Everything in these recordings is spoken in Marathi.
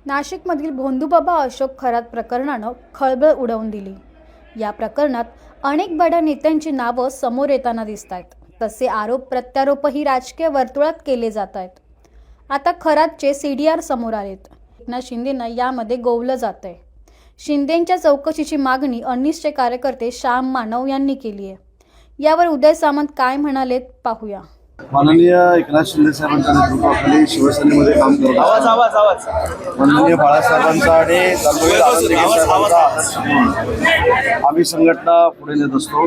नाशिकमधील भोंदूबाबा अशोक खरात प्रकरणानं खळबळ उडवून दिली। या प्रकरणात अनेक बड्या नेत्यांची नावं समोर येताना दिसत आहेत। तसे आरोप प्रत्यारोपही राजकीय वर्तुळात केले जात आहेत। आता खरातचे सीडीआर समोर आलेत। एकनाथ शिंदेंना यामध्ये गोवलं जातंय। शिंदेंच्या चौकशीची मागणी अनिसचे कार्यकर्ते श्याम मानव यांनी केली आहे। यावर उदय सामंत काय म्हणालेत पाहूया। माननीय एकनाथ शिंदे साहेबांच्या नेतृत्वाखाली शिवसेनेमध्ये काम करत माननीय बाळासाहेबांचा आणि साहेबांचा आदर्श घेऊन आम्ही संघटना पुढे नेत असतो।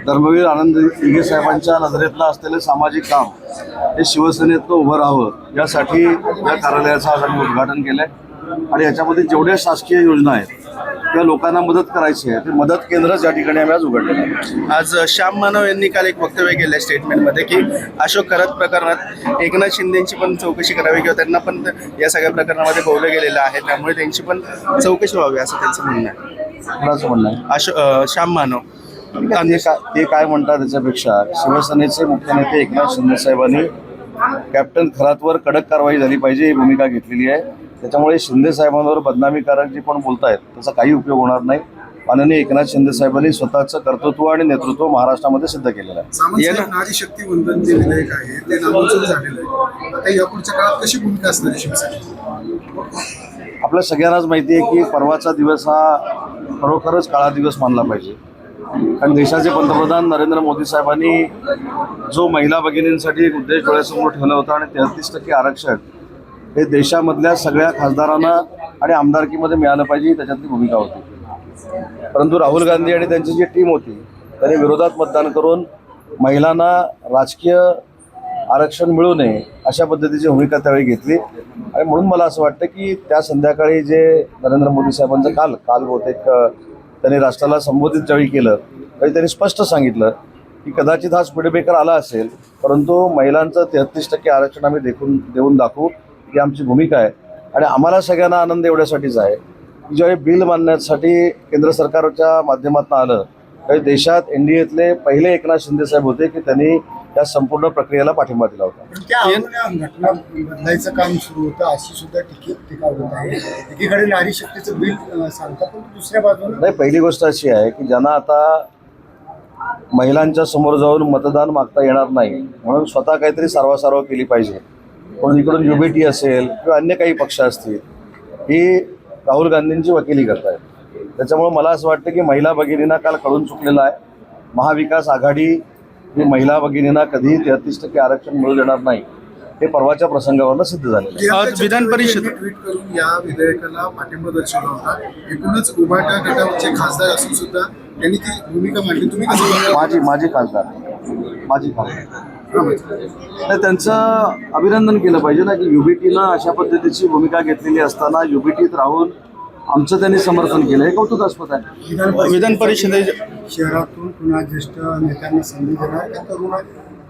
धर्मवीर आनंद दिघे साहेबांच्या नजरेतलं असलेलं सामाजिक काम हे शिवसेनेतनं उभं राहावं यासाठी या कार्यालयाचं आज आम्ही उद्घाटन केलंय आणि याच्यामध्ये जेवढ्या शासकीय योजना आहेत त्या लोकांना मदत करायची आहे ते मदत केंद्रच या ठिकाणी आम्ही आज उघडलेलं आहे। आज श्याम मानव यांनी काल एक वक्तव्य केलं स्टेटमेंटमध्ये की अशोक खरात प्रकरणात एकनाथ शिंदेची पण चौकशी करावी किंवा त्यांना पण या सगळ्या प्रकरणामध्ये बोललं गेलेलं आहे, त्यामुळे त्यांची पण चौकशी व्हावी असं त्यांचं म्हणणं आहे। कोणाचं म्हणणं आहे? श्याम मानव ते काय म्हणतात त्याच्यापेक्षा शिवसेनेचे मुख्य नेते एकनाथ शिंदे साहेबांनी कॅप्टन खरातवर कडक कारवाई झाली पाहिजे ही भूमिका घेतलेली आहे। त्याच्यामुळे शिंदे साहेबांवर बदनामीकारक जे पण बोलतायत त्याचा काही उपयोग होणार नाही। माननीय एकनाथ शिंदे साहेबांनी स्वतःचं कर्तृत्व आणि नेतृत्व महाराष्ट्रामध्ये सिद्ध केलेलं आहे। नारी शक्ती वंदन जे विधेयक आहे ते नामंजूर झालेलं आहे। आता यापुढच्या काळात कशी भूमिका असणार शिवसेनेची? आपल्या सगळ्यांनाच माहिती आहे की परवाचा दिवस हा खरोखरच काळा दिवस मानला पाहिजे। कारण देशाचे पंतप्रधान नरेंद्र मोदी साहेबांनी जो महिला भगिनींसाठी एक उद्देश डोळ्यासमोर ठेवला होता आणि 33% आरक्षण हे देशामधल्या सगळ्या खासदारांना आणि आमदारकीमध्ये मिळालं पाहिजे त्याच्यातली भूमिका होती। परंतु राहुल गांधी आणि त्यांची जी टीम होती त्यांनी विरोधात मतदान करून महिलांना राजकीय आरक्षण मिळू नये अशा पद्धतीची भूमिका त्यावेळी घेतली आणि म्हणून मला असं वाटतं की त्या संध्याकाळी जे नरेंद्र मोदी साहेबांचं काल बहुतेक त्यांनी राष्ट्राला संबोधित ज्यावेळी केलं तरी त्यांनी स्पष्ट सांगितलं की कदाचित हा स्पीड ब्रेकर आला असेल परंतु महिलांचं 33% आरक्षण आम्ही देऊन दाखवू ही आमची भूमिका आहे। आणि आम्हाला सगळ्यांना आनंद एवढ्यासाठीच आहे की ज्यावेळी बिल मांडण्यासाठी केंद्र सरकारच्या माध्यमातून आलं त्यावेळी देशात एनडीएतले पहिले एकनाथ शिंदे साहेब होते की त्यांनी या संपूर्ण प्रक्रियेला पाठिंबा दिला होता। घटना बदलायचं काम सुरू होतं अशी सुद्धा टीका होत आहे। एकीकडे नारी शक्तीचं बिल सांगतात पण दुसऱ्या बाजूला नाही, पहिली गोष्ट अशी आहे की ज्यांना आता महिलांच्या समोर जाऊन मतदान मागता येणार नाही म्हणून स्वतः काहीतरी सारवासारव केली पाहिजे म्हणून इकडून युबीटी असेल किंवा अन्य काही पक्ष असतील ही राहुल गांधींची वकिली करत आहेत। त्याच्यामुळे मला असं वाटतं की महिला भगिनींना काल कळून चुकलेलं आहे। महाविकास आघाडी ही महिला भगिनींना कधीही 33% आरक्षण मिळू देणार नाही हे परवाच्या प्रसंगावरनं सिद्ध झालेलं आहे। विधान परिषद ट्विट करून या विधेयकाला पाठिंबा दर्शवला होता। एकूणच उभाटा गटाचे खासदार असून सुद्धा त्यांनी ती भूमिका मांडली, तुम्ही कसं? माझी खासदार तर त्यांचं अभिनंदन केलं पाहिजे ना की युबीटीनं अशा पद्धतीची भूमिका घेतलेली असताना युबीटीत राहून आमचं त्यांनी समर्थन केलं हे कौतुकास्पद आहे। विधान परिषदेच्या शहरातून पुन्हा ज्येष्ठ नेत्यांना संधी देणार का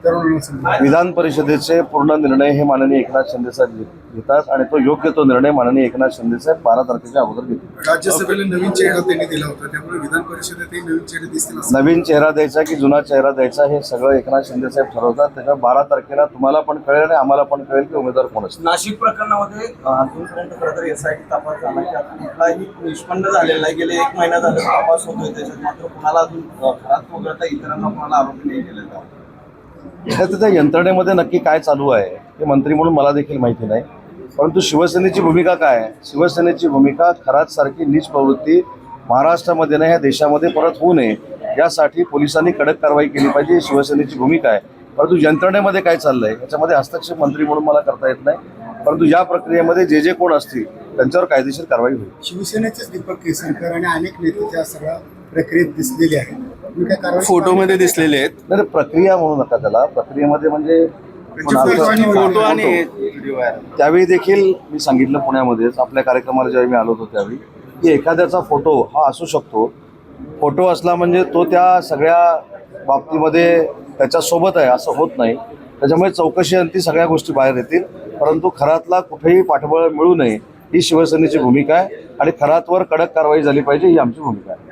तरुणांना संधी? विधान परिषदेचे पूर्ण निर्णय हे माननीय एकनाथ शिंदे साहेब घेतात आणि तो योग्य तो निर्णय माननीय एकनाथ शिंदे साहेब 12 तारखेच्या अगोदर घेतील। राज्यसभेला नवीन चेहरा त्यांनी दिला होता त्यामुळे विधान परिषदेतही नवीन चेहरे दिसतील। नवीन चेहरा द्यायचा की जुना चेहरा द्यायचा हे सगळं एकनाथ शिंदे साहेब ठरवतात। त्याच्या 12 तारखेला तुम्हाला पण कळेल आणि आम्हाला पण कळेल की उमेदवार कोण असतील। नाशिक प्रकरणामध्ये अजूनपर्यंत खरं तर एसआयटी तपास झाला की कुठलाही निष्पन्न झालेला आहे। गेले 1 महिना झाला तपास होतोय त्याच्यात मात्र कुणाला अजून खरात वगळता इतरांना कुणाला आरोपी नाही केलेला आहे। त्या यंत्रणेमध्ये नक्की काय चालू आहे हे मंत्री म्हणून मला देखील माहिती नाही, परंतु शिवसेनेची भूमिका काय आहे? शिवसेनेची भूमिका खरात सारखी नीच प्रवृत्ती महाराष्ट्रामध्ये नाही ह्या देशामध्ये परत होऊ नये यासाठी पोलिसांनी कडक कारवाई केली पाहिजे ही शिवसेनेची भूमिका आहे। परंतु यंत्रणेमध्ये काय चाललंय याच्यामध्ये हस्तक्षेप मंत्री म्हणून मला करता येत नाही, परंतु या प्रक्रियेमध्ये जे कोण असतील त्यांच्यावर कायदेशीर कारवाई होईल। शिवसेनेचेच दीपक केसरकर आणि अनेक नेते त्या सगळ्या प्रक्रियेत दिसलेले आहेत, फोटोमध्ये दिसलेले आहेत। नाही, प्रक्रिया म्हणू नका त्याला, प्रक्रियेमध्ये म्हणजे फोटो आणि व्हिडिओ आहे। त्यावेळी देखील मी सांगितलं पुण्यामध्येच आपल्या कार्यक्रमाला ज्यावेळी मी आलो होतो त्यावेळी की एखाद्याचा फोटो हा असू शकतो, फोटो असला म्हणजे तो त्या सगळ्या बाबतीमध्ये त्याच्यासोबत आहे असं होत नाही। त्याच्यामुळे चौकशी अंती सगळ्या गोष्टी बाहेर येतील, परंतु खरातला कुठेही पाठबळ मिळू नये ही शिवसेनेची भूमिका आहे आणि खरातवर कडक कारवाई झाली पाहिजे ही आमची भूमिका आहे।